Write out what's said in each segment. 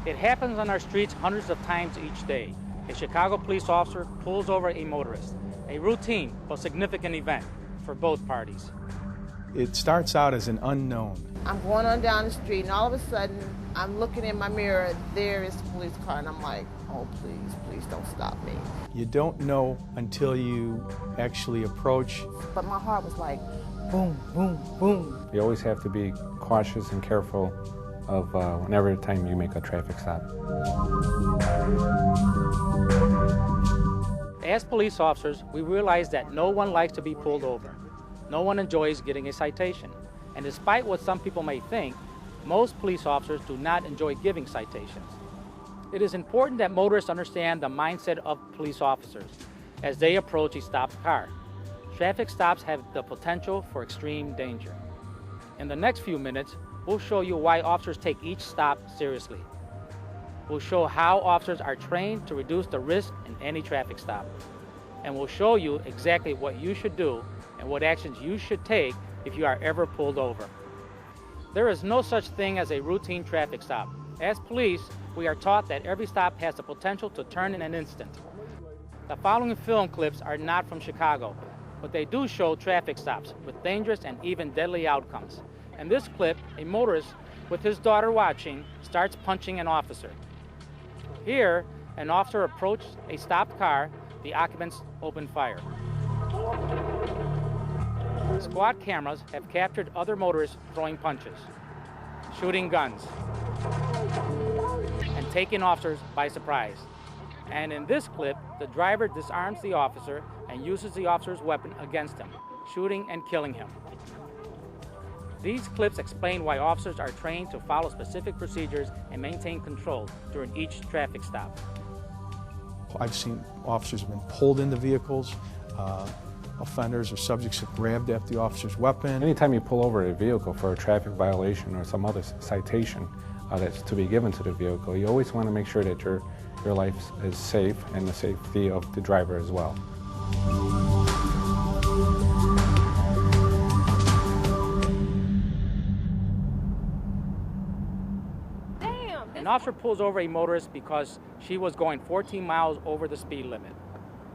It happens on our streets hundreds of times each day. A Chicago police officer pulls over a motorist, a routine but significant event for both parties. It starts out as an unknown. I'm going on down the street, and all of a sudden, I'm looking in my mirror, there is the police car, and I'm like, oh, please, please don't stop me. You don't know until you actually approach. But my heart was like, boom, boom, boom. You always have to be cautious and careful of whenever time you make a traffic stop. As police officers, we realize that no one likes to be pulled over. No one enjoys getting a citation. And despite what some people may think, most police officers do not enjoy giving citations. It is important that motorists understand the mindset of police officers as they approach a stopped car. Traffic stops have the potential for extreme danger. In the next few minutes, we'll show you why officers take each stop seriously. We'll show how officers are trained to reduce the risk in any traffic stop. And we'll show you exactly what you should do and what actions you should take if you are ever pulled over. There is no such thing as a routine traffic stop. As police, we are taught that every stop has the potential to turn in an instant. The following film clips are not from Chicago, but they do show traffic stops with dangerous and even deadly outcomes. In this clip, a motorist with his daughter watching starts punching an officer. Here, an officer approached a stopped car. The occupants opened fire. Squad cameras have captured other motorists throwing punches, shooting guns, and taking officers by surprise. And in this clip, the driver disarms the officer and uses the officer's weapon against him, shooting and killing him. These clips explain why officers are trained to follow specific procedures and maintain control during each traffic stop. I've seen officers have been pulled into vehicles. Offenders or subjects have grabbed at the officer's weapon. Anytime you pull over a vehicle for a traffic violation or some other citation that's to be given to the vehicle, you always want to make sure that your life is safe and the safety of the driver as well. An officer pulls over a motorist because she was going 14 miles over the speed limit.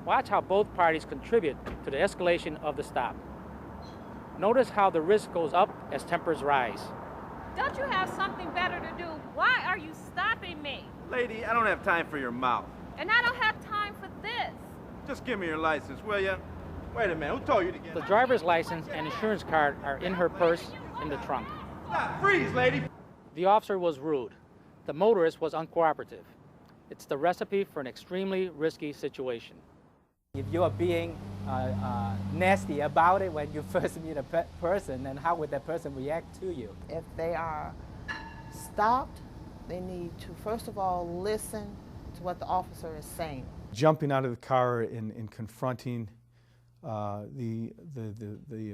Watch how both parties contribute to the escalation of the stop. Notice how the risk goes up as tempers rise. Don't you have something better to do? Why are you stopping me? Lady, I don't have time for your mouth. And I don't have time for this. Just give me your license, will ya? Wait a minute, who told you to get... The driver's license and insurance card are in her purse in the trunk. Stop, freeze, lady! The officer was rude. The motorist was uncooperative. It's the recipe for an extremely risky situation. If you are being nasty about it when you first meet a person, then how would that person react to you? If they are stopped, they need to, first of all, listen to what the officer is saying. Jumping out of the car and confronting the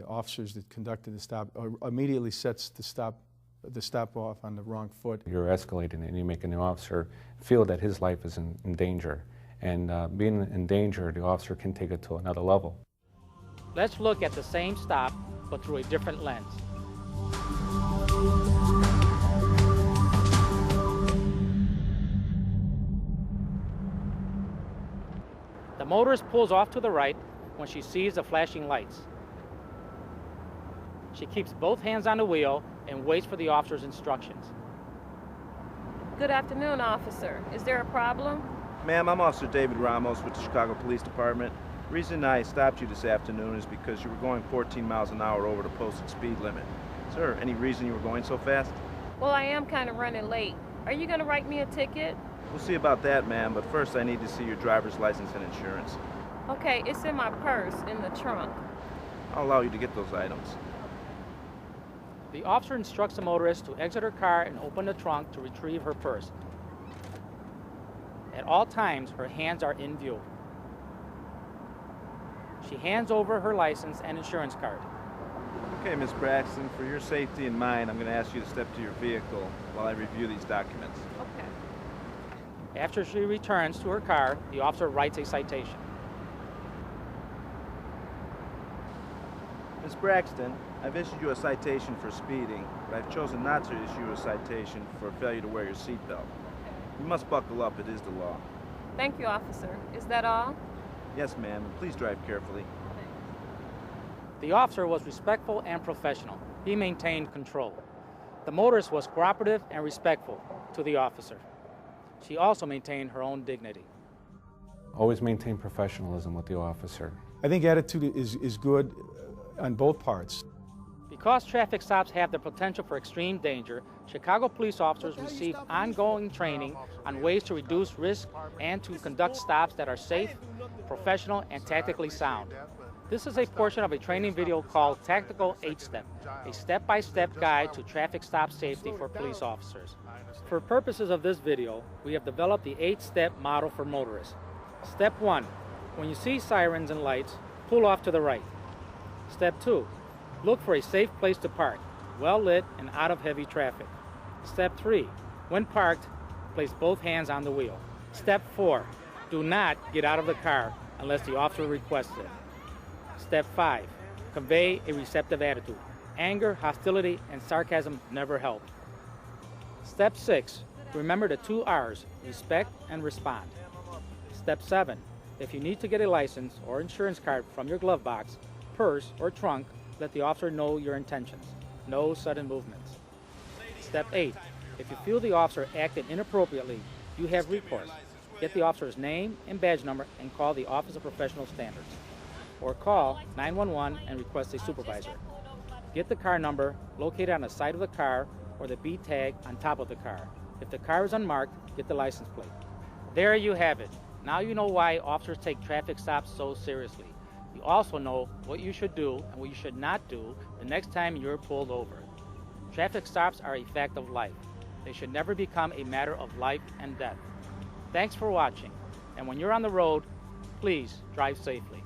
officers that conducted the stop immediately sets the stop off on the wrong foot. You're escalating and you're making the officer feel that his life is in danger. And being in danger, the officer can take it to another level. Let's look at the same stop, but through a different lens. The motorist pulls off to the right when she sees the flashing lights. She keeps both hands on the wheel and waits for the officer's instructions. Good afternoon, officer. Is there a problem? Ma'am, I'm Officer David Ramos with the Chicago Police Department. The reason I stopped you this afternoon is because you were going 14 miles an hour over the posted speed limit. Sir, any reason you were going so fast? Well, I am kind of running late. Are you going to write me a ticket? We'll see about that, ma'am, but first I need to see your driver's license and insurance. Okay, it's in my purse, in the trunk. I'll allow you to get those items. The officer instructs the motorist to exit her car and open the trunk to retrieve her purse. At all times, her hands are in view. She hands over her license and insurance card. Okay, Miss Braxton, for your safety and mine, I'm going to ask you to step to your vehicle while I review these documents. Okay. After she returns to her car, the officer writes a citation. Miss Braxton, I've issued you a citation for speeding, but I've chosen not to issue a citation for failure to wear your seatbelt. You must buckle up, it is the law. Thank you, officer. Is that all? Yes, ma'am, and please drive carefully. The officer was respectful and professional. He maintained control. The motorist was cooperative and respectful to the officer. She also maintained her own dignity. Always maintain professionalism with the officer. I think attitude is good on both parts. Because traffic stops have the potential for extreme danger, Chicago police officers receive ongoing training on ways to reduce risk and to conduct stops that are safe, professional, and tactically sound. This is a portion of a training video called Tactical 8-Step, a step-by-step guide to traffic stop safety for police officers. For purposes of this video, we have developed the 8-step model for motorists. Step 1, when you see sirens and lights, pull off to the right. Step 2, look for a safe place to park, well lit and out of heavy traffic. Step 3, when parked, place both hands on the wheel. Step 4, do not get out of the car unless the officer requests it. Step 5, convey a receptive attitude. Anger, hostility, and sarcasm never help. Step 6, remember the 2 R's, respect and respond. Step 7, if you need to get a license or insurance card from your glove box, purse, or trunk, let the officer know your intentions. No sudden movements. Step 8, if you feel the officer acted inappropriately, you have recourse. Get the officer's name and badge number and call the Office of Professional Standards. Or call 911 and request a supervisor. Get the car number located on the side of the car or the B tag on top of the car. If the car is unmarked, get the license plate. There you have it. Now you know why officers take traffic stops so seriously. You also know what you should do and what you should not do the next time you're pulled over. Traffic stops are a fact of life. They should never become a matter of life and death. Thanks for watching, and when you're on the road, please drive safely.